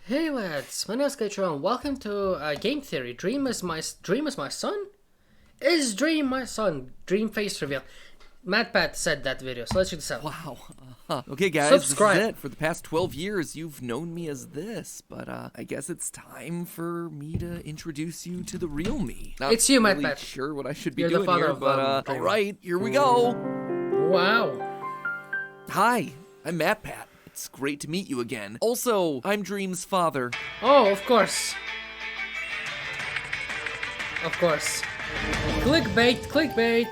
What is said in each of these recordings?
Hey lads, my name is Skychrew and welcome to Game Theory. Dream is my son? Is Dream my son? Dream face reveal. MatPat said that video, so let's check this out. Wow. Okay, guys, Subscribe. This is it. For the past 12 years, you've known me as this, but I guess it's time for me to introduce you to the real me. Not It's you, really MatPat. Sure what I should be You're the doing father here, of, but Dream. all right, here we go. Wow. Hi, I'm MatPat. It's great to meet you again. Also, I'm Dream's father. Oh, of course. Of course. Clickbait, clickbait.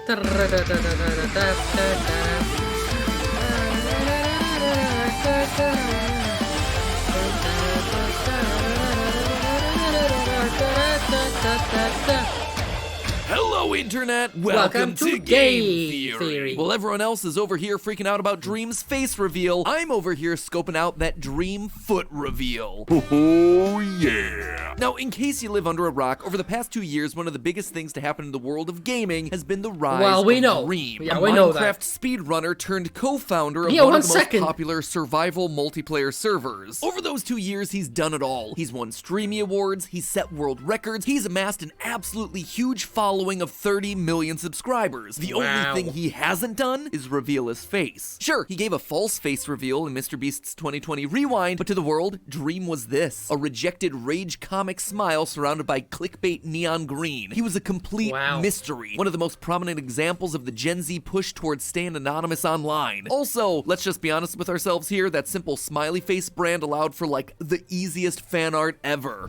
Hello, Internet! Welcome to Game Theory. While everyone else is over here freaking out about Dream's face reveal, I'm over here scoping out that Dream foot reveal. Oh yeah! Now, in case you live under a rock, over the past 2 years, one of the biggest things to happen in the world of gaming has been the rise Well, we of know. Dream, Yeah, a we know Minecraft that. speedrunner turned co-founder of Yeah, one one of the second. most popular survival multiplayer servers. Over those 2 years, he's done it all. He's won Streamy Awards, he's set world records, he's amassed an absolutely huge following of 30 million subscribers. The Wow. only thing he hasn't done is reveal his face. Sure, he gave a false face reveal in MrBeast's 2020 Rewind, but to the world, Dream was this: a rejected rage comic smile surrounded by clickbait neon green. He was a complete Wow. mystery, one of the most prominent examples of the Gen Z push towards staying anonymous online. Also, let's just be honest with ourselves here, that simple smiley face brand allowed for like the easiest fan art ever.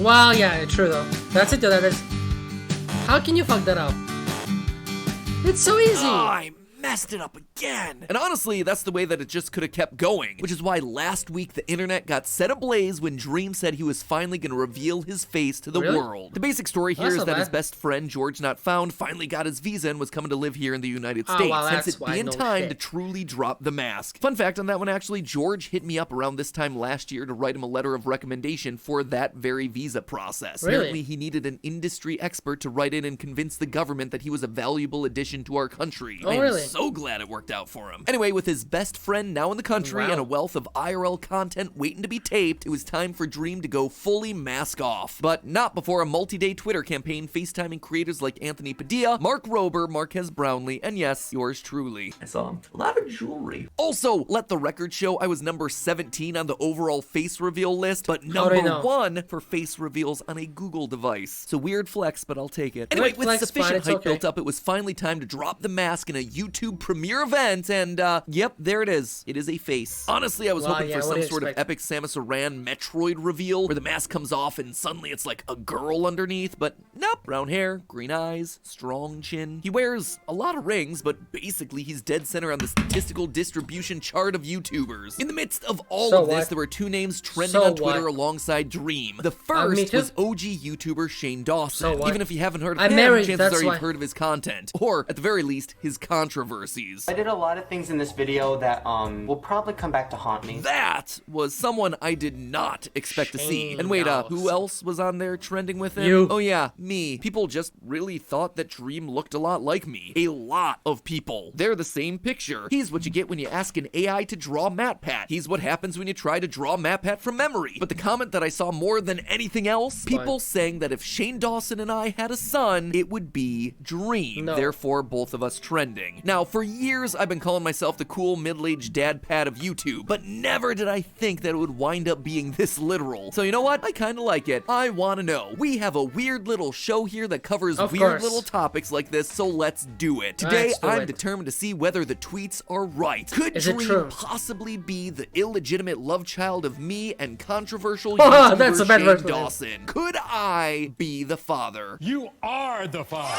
Well, yeah, true though. That's it though, that is. How can you fuck that up? It's so easy. I messed it up again. And honestly, that's the way that it just could have kept going, which is why last week the internet got set ablaze when Dream said he was finally going to reveal his face to the Really? world. The basic story here That's is not that his bad. best friend, George Not Found, finally got his visa and was coming to live here in the United Oh, States, well, hence that's it why, being no time shit. to truly drop the mask. Fun fact on that one, actually, George hit me up around this time last year to write him a letter of recommendation for that very visa process. Really? Apparently, he needed an industry expert to write in and convince the government that he was a valuable addition to our country. Oh, I am really? so glad it worked out for him. Anyway, with his best friend now in the country Wow. and a wealth of IRL content waiting to be taped, it was time for Dream to go fully mask off. But not before a multi-day Twitter campaign FaceTiming creators like Anthony Padilla, Mark Rober, Marquez Brownlee, and yes, yours truly. I saw a lot of jewelry. Also, let the record show I was number 17 on the overall face reveal list, but How do I number know? 1 for face reveals on a Google device. So weird flex, but I'll take it. Anyway, Weird with flex, but sufficient it's hype okay. built up, it was finally time to drop the mask in a YouTube premiere event, and yep, there it is. It is a face. Honestly, I was Well, hoping yeah, for what some do you sort of expect? epic Samus Aran Metroid reveal, where the mask comes off and suddenly it's like a girl underneath, but nope. Brown hair, green eyes, strong chin. He wears a lot of rings, but basically he's dead center on the statistical distribution chart of YouTubers. In the midst of all So of this, what? there were 2 names trending So on Twitter what? alongside Dream. The me first too. was OG YouTuber Shane Dawson. So what? Even if you haven't heard of I'm him, married, chances that's are why. you've heard of his content, or at the very least, his controversies. I did a lot of things in this video that will probably come back to haunt me. That was someone I did not expect to see. Shane And wait, who Dawson. else was on there trending with him? You. Oh yeah, me. People just really thought that Dream looked a lot like me. A lot of people. They're the same picture. He's what you get when you ask an AI to draw MatPat. He's what happens when you try to draw MatPat from memory. But the comment that I saw more than anything else, people saying that if Shane Dawson and I had a son, it would be Dream. No. Therefore, both of us trending. Now, for years, I've been calling myself the cool middle-aged dad pad of YouTube, but never did I think that it would wind up being this literal. So you know what? I kinda like it. I wanna know. We have a weird little show here that covers Of weird course. little topics like this, so let's do it. Today, Let's do I'm it. determined to see whether the tweets are right. Could Is it Dream true? possibly be the illegitimate love child of me and controversial That's YouTuber a bad Shane word for that. Dawson? Could I be the father? You are the father.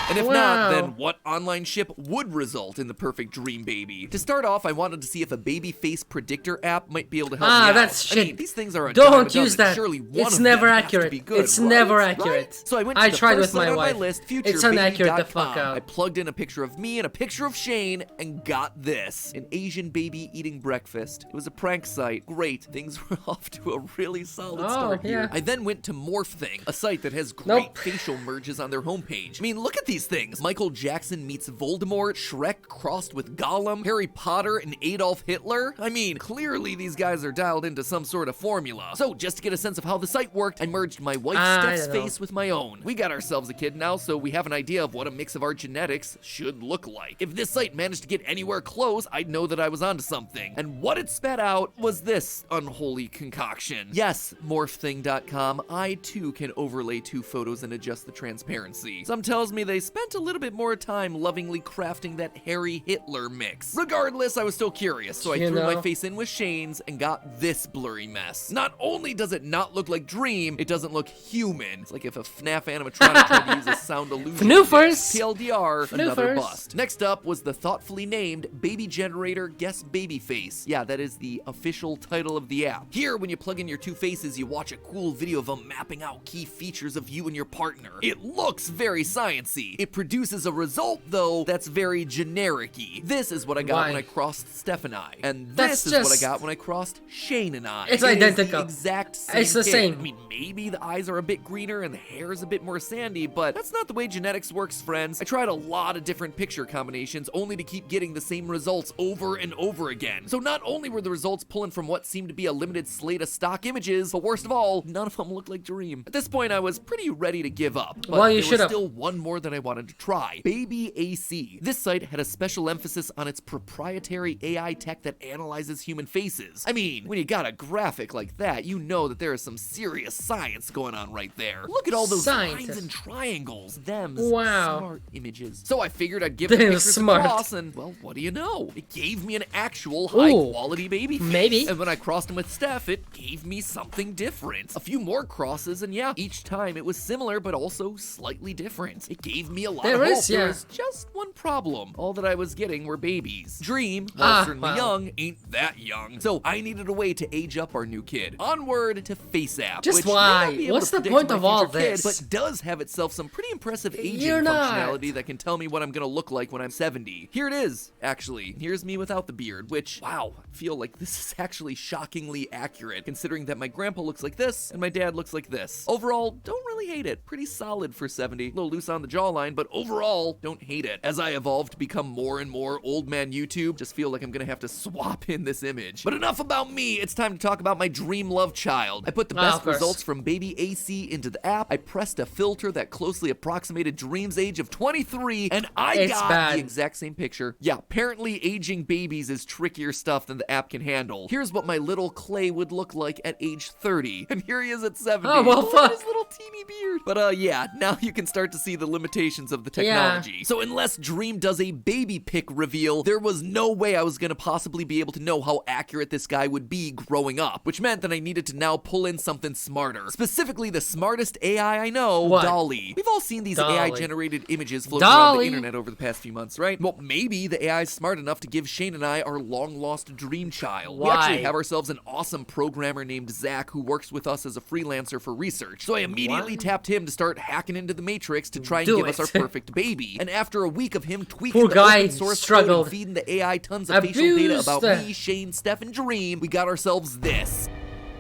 And if Wow. not, then what online ship would result in the perfect dream baby? To start off, I wanted to see if a baby face predictor app might be able to help me out. That's I shit. mean, these things are a Don't dime a dozen. use that. Surely one It's of never them has to accurate. be good, It's right? never Right? accurate. So I went to I the tried first with my site on wife. my list, It's inaccurate, the fuck futurebaby.com. out. I plugged in a picture of me and a picture of Shane and got this: an Asian baby eating breakfast. It was a prank site. Great. Things were off to a really solid Oh, start here. yeah. I then went to Morph Thing, a site that has great Nope. facial merges on their homepage, mean, look at these things. Michael Jackson meets Voldemort, Shrek crossed with Gollum, Harry Potter and Adolf Hitler. I mean, clearly these guys are dialed into some sort of formula. So just to get a sense of how the site worked, I merged my wife Steph's face with my own. We got ourselves a kid now, so we have an idea of what a mix of our genetics should look like. If this site managed to get anywhere close, I'd know that I was onto something. And what it spat out was this unholy concoction. Yes, morphthing.com, I too can overlay 2 photos and adjust the transparency. Some tells me they spent a little bit more time lovingly crafting that Harry Hitler mix. Regardless, I was still curious, so I threw my face in with Shane's and got this blurry mess. Not only does it not look like Dream, it doesn't look human. It's like if a FNAF animatronic tried to use a sound illusion. Fnoofers! TLDR, another bust. Next up was the thoughtfully named Baby Generator Guess Babyface. Yeah, that is the official title of the app. Here, when you plug in your 2 faces, you watch a cool video of them mapping out key features of you and your partner. It looks very sciencey. It produces a result, though, that's very generic-y. This is what I got when I crossed Steph and I. And this is what I got when I crossed Shane and I. It's identical. Is the exact same It's the kid. same. I mean, maybe the eyes are a bit greener and the hair is a bit more sandy, but that's not the way genetics works, friends. I tried a lot of different picture combinations only to keep getting the same results over and over again. So not only were the results pulling from what seemed to be a limited slate of stock images, but worst of all, none of them looked like Dream. At this point, I was pretty ready to give up, but Well, you there was should've. still one more that I wanted to try. Baby AC. This site had a special emphasis on its proprietary AI tech that analyzes human faces. I mean, when you got a graphic like that, you know that there is some serious science going on right there. Look at all those lines and triangles. Them's smart images. So I figured I'd give the pictures a cross, and well, what do you know? It gave me an actual high-quality baby face. Maybe. And when I crossed them with Steph, it gave me something different. A few more crosses, and yeah, each time it was similar, but also slightly different. It gave me a lot of hope. There was just one problem. All that I was getting were babies. Dream, while certainly young, ain't that young. So I needed a way to age up our new kid. Onward to FaceApp. Just why? What's the point of all this? But does have itself some pretty impressive aging functionality that can tell me what I'm gonna look like when I'm 70. Here it is, actually. Here's me without the beard, which, wow, I feel like this is actually shockingly accurate, considering that my grandpa looks like this and my dad looks like this. Overall, don't really hate it. Pretty solid for 70. A little loose on the jawline, but overall, don't hate it. As I evolve to become more and more old man YouTube, just feel like I'm gonna have to swap in this image. But enough about me, it's time to talk about my dream love child. I put the best results from Baby AC into the app. I pressed a filter that closely approximated Dream's age of 23, and I got the exact same picture. Yeah, apparently aging babies is trickier stuff than the app can handle. Here's what my little Clay would look like at age 30, and here he is at 70. Oh, well, fuck. His little teeny beard. But yeah, now you can start to see the limitations of the technology. Yeah. So unless Dream does a baby pic reveal, there was no way I was gonna possibly be able to know how accurate this guy would be growing up, which meant that I needed to now pull in something smarter. Specifically, the smartest AI I know, DALL-E. We've all seen these AI-generated images floating around the internet over the past few months, right? Well, maybe the AI is smart enough to give Shane and I our long-lost dream child. We actually have ourselves an awesome programmer named Zach who works with us as a freelancer for research. So I immediately tapped him to start hacking into the Matrix to try and give us our perfect baby. And after a week of him tweaking the open source code and feeding the AI tons of facial data about me, Shane, Steph, and Dream, we got ourselves this.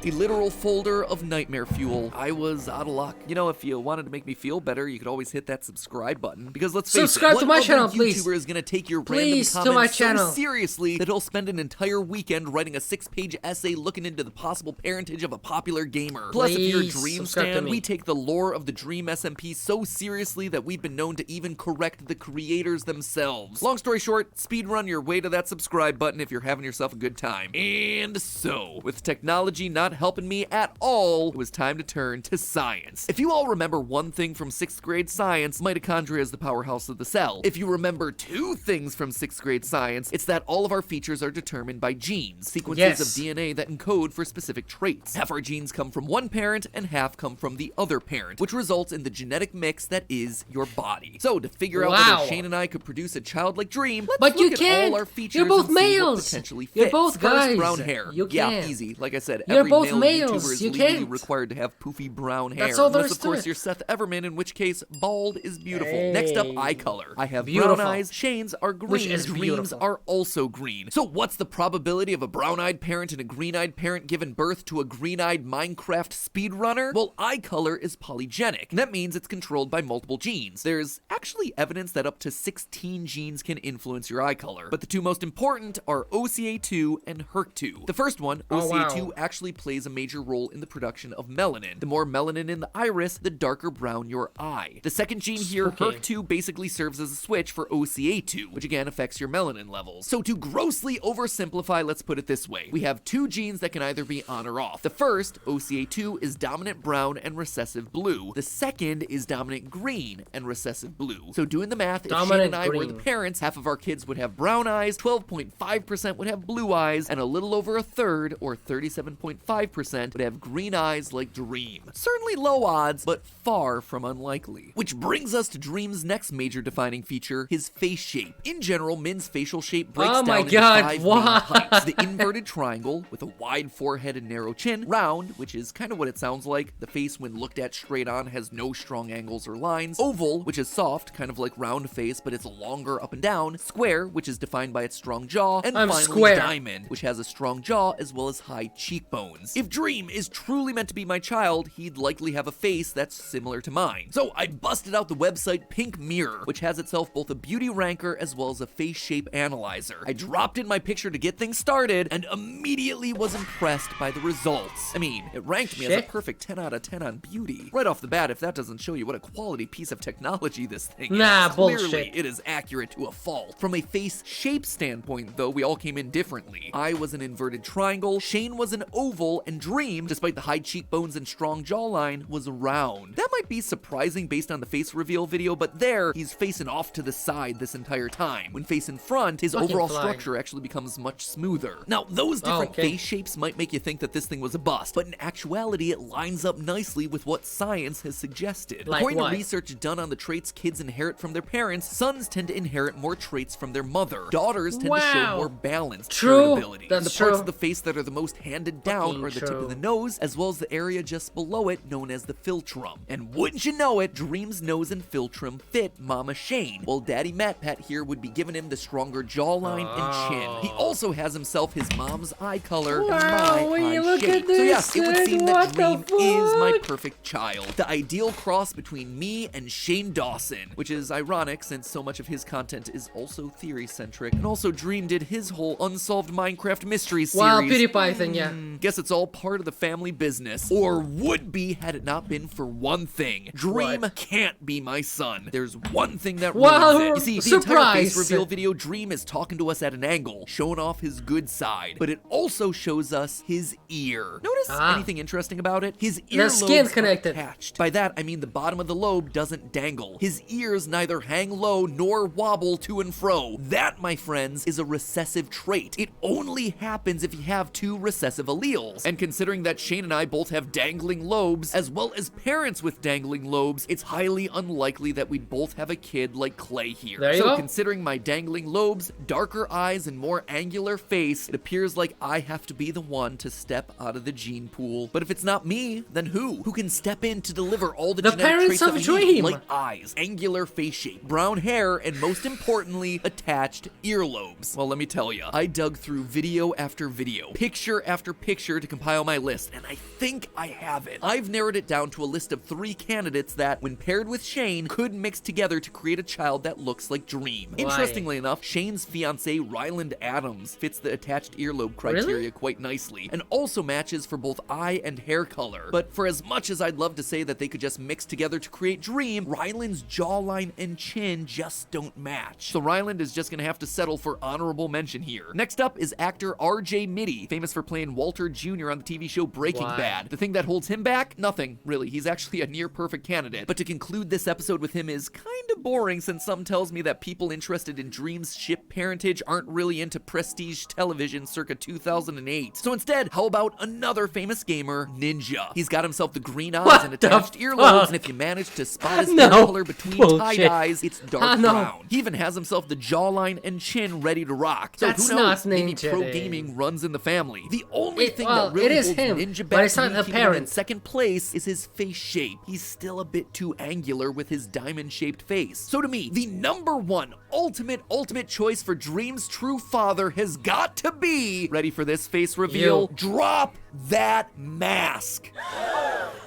The literal folder of nightmare fuel. I was out of luck. You know, if you wanted to make me feel better, you could always hit that subscribe button. Because let's face it, to my channel, please. YouTuber is gonna take your random comments so seriously that he'll spend an entire weekend writing a 6-page essay looking into the possible parentage of a popular gamer. Plus, if you're a Dream stan, we take the lore of the Dream SMP so seriously that we've been known to even correct the creators themselves. Long story short, speedrun your way to that subscribe button if you're having yourself a good time. And so, with technology not helping me at all, it was time to turn to science. If you all remember one thing from 6th grade science, mitochondria is the powerhouse of the cell. If you remember 2 things from 6th grade science, it's that all of our features are determined by genes, sequences of DNA that encode for specific traits. Half our genes come from one parent and half come from the other parent, which results in the genetic mix that is your body. So to figure out whether Shane and I could produce a child like Dream, let's look at all our features. You're both and males. See what potentially fits. You're both guys. First, brown hair. You yeah, can. easy. Like I said, You're every both male males, YouTuber is you legally can't. required to have poofy brown hair. That's all there Unless, is of to course, it. you're Seth Everman, in which case, bald is beautiful. Hey. Next up, eye color. I have Beautiful. brown eyes, Shane's are green, Which is Dream's beautiful. are also green. So what's the probability of a brown-eyed parent and a green-eyed parent giving birth to a green-eyed Minecraft speedrunner? Well, eye color is polygenic. That means it's controlled by multiple genes. There's actually evidence that up to 16 genes can influence your eye color, but the two most important are OCA2 and HERC2. The first one, Oh, OCA2, wow. actually plays a major role in the production of melanin. The more melanin in the iris, the darker brown your eye. The second gene here, Spooky. HERC2, basically serves as a switch for OCA2, which again affects your melanin levels. So to grossly oversimplify, let's put it this way. We have two genes that can either be on or off. The first, OCA2, is dominant brown and recessive blue. The second is dominant green and recessive blue. So doing the math, if Shane Dominant and I were the green. parents, half of our kids would have brown eyes, 12.5% would have blue eyes, and a little over a third, or 37.5%, would have green eyes like Dream. Certainly low odds, but far from unlikely. Which brings us to Dream's next major defining feature, his face shape. In general, Min's facial shape breaks Oh down my into God, 5 main why? types. The inverted triangle, with a wide forehead and narrow chin. Round, which is kind of what it sounds like. The face, when looked at straight on, has no strong angles or lines. Oval, which is soft, kind of like round face, but it's longer up and down. Square, which is defined by its strong jaw. And I'm finally, square. diamond, which has a strong jaw as well as high cheekbones. If Dream is truly meant to be my child, he'd likely have a face that's similar to mine. So I busted out the website Pink Mirror, which has itself both a beauty ranker as well as a face shape analyzer. I dropped in my picture to get things started and immediately was impressed by the results. I mean, it ranked me as a Shit. perfect 10 out of 10 on beauty. Right off the bat, if that doesn't show you what a quality piece of technology this thing Nah, is, clearly bullshit. it is accurate to a fault. From a face shape standpoint, though, we all came in differently. I was an inverted triangle, Shane was an oval, and Dream, despite the high cheekbones and strong jawline, was round. That might be surprising based on the face reveal video, but there, he's facing off to the side this entire time. When facing front, his Fucking overall flying. structure actually becomes much smoother. Now, those different okay. face shapes might make you think that this thing was a bust, but in actuality, it lines up nicely with what science has suggested. Like According what? to research done on the traits kids inherit from their parents, sons tend to inherit more traits from their mother. Daughters tend to show Wow. more balanced True. irritability. That's the parts true. of the face that are the most handed down Fucking are the tip true. of the nose, as well as the area just below it, known as the philtrum. And wouldn't you know it, Dream's nose and philtrum fit Mama Shane, while Daddy MatPat here would be giving him the stronger jawline and chin. He also has himself his mom's eye color Wow, and when my you eye look shape. at So yes, this, it would dude, seem that what the Dream is my fuck? perfect child. The ideal cross between me and Shane Dawson, which is ironic since so much of his content is also theory-centric. And also Dream did his whole Unsolved Minecraft Mysteries series. Wow, PewDiePie thing, yeah. Guess it's all part of the family business. Or would be had it not been for one thing. Dream What? can't be my son. There's one thing that Wow, ruins it. You see, the entire face surprise. reveal video, Dream is talking to us at an angle, showing off his good side. But it also shows us his ear. Notice anything interesting about it? His The earlobes skin's are connected. attached. By that, I mean the bottom of the lobe doesn't dangle. His ears neither hang low nor wobble to and fro. That, my friends, is a recessive trait. It only happens if you have two recessive alleles. And considering that Shane and I both have dangling lobes, as well as parents with dangling lobes, it's highly unlikely that we'd both have a kid like Clay here. There you So go. considering my dangling lobes, darker eyes, and more angular face, it appears like I have to be the one to step out of the gene pool. But if it's not me, then who? Who can step in to deliver all the The genetic parents traits of that we need? Dream. Like eyes, angular face shape, brown hair, and most importantly, attached earlobes. Well, let me tell you, I dug through video after video, picture after picture to compile my list, and I think I have it. I've narrowed it down to a list of 3 candidates that, when paired with Shane, could mix together to create a child that looks like Dream. Why? Interestingly enough, Shane's fiance Ryland Adams fits the attached earlobe criteria Really? quite nicely, and also matches for both eye and hair color. But for as much as I'd love to say that they could just mix together to create Dream, Ryland's jawline and chin just don't match. So Ryland is just gonna have to settle for honorable mention here. Next up is actor RJ Mitty, famous for playing Walter Jr. on the TV show Breaking Why? Bad. The thing that holds him back? Nothing, really. He's actually a near perfect candidate. But to conclude this episode with him is kinda boring, since some tells me that people interested in Dream's ship parentage aren't really into prestige television circa 2008. So instead, how about another famous gamer, Ninja. He's got himself the green eyes What and the attached earlobes, fuck? and if you manage to spot his No. hair color between Bullshit. tie-dyes, it's dark No. brown. He even has himself the jawline and chin ready to rock. So That's who knows? not Maybe Ninja, pro Dave. gaming runs in the family. The only thing well, that really it is holds him, Ninja but back it's from not keeping him in apparent. second place is his face shape. He's still a bit too angular with his diamond-shaped face. So to me, the number one ultimate choice for Dream's true father has got to be, ready for this face reveal? You. Drop that mask.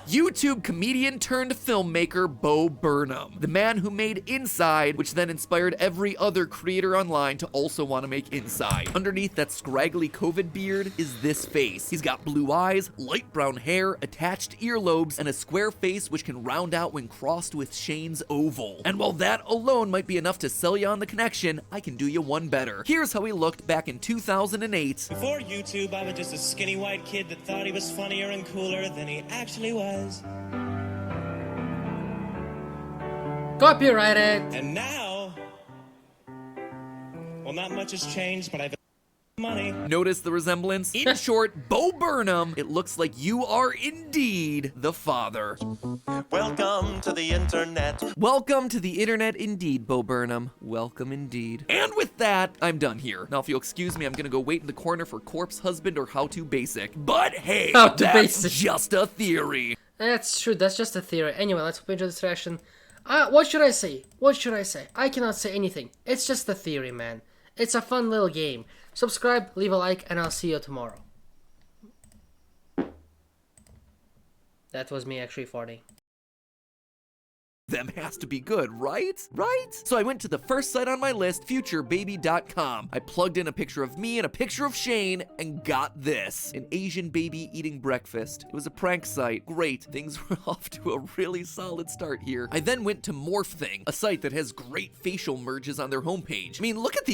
YouTube comedian turned filmmaker Bo Burnham, the man who made Inside, which then inspired every other creator online to also want to make Inside. Underneath that scraggly COVID beard is this face. He's got blue eyes, light brown hair, attached earlobes, and a square face which can round out when crossed with Shane's oval. And while that alone might be enough to sell you on the connection, I can do you one better. Here's how he looked back in 2008. Before YouTube, I was just a skinny white kid that thought he was funnier and cooler than he actually was. Copyrighted. And now, well, not much has changed, but I've money. Notice the resemblance? In short, Bo Burnham, it looks like you are indeed the father. Welcome to the internet. Welcome to the internet indeed, Bo Burnham. Welcome indeed. And with that, I'm done here. Now, if you'll excuse me, I'm gonna go wait in the corner for Corpse Husband or How To Basic. But hey, How to that's Basic. just a theory. That's true, that's just a theory. Anyway, let's hope you enjoy this reaction. What should I say? What should I say? I cannot say anything. It's just a theory, man. It's a fun little game. Subscribe, leave a like, and I'll see you tomorrow. That was me actually farting. Them has to be good, right? Right? So I went to the first site on my list, futurebaby.com. I plugged in a picture of me and a picture of Shane and got this. An Asian baby eating breakfast. It was a prank site. Great. Things were off to a really solid start here. I then went to Morph Thing, a site that has great facial merges on their homepage. I mean, look at these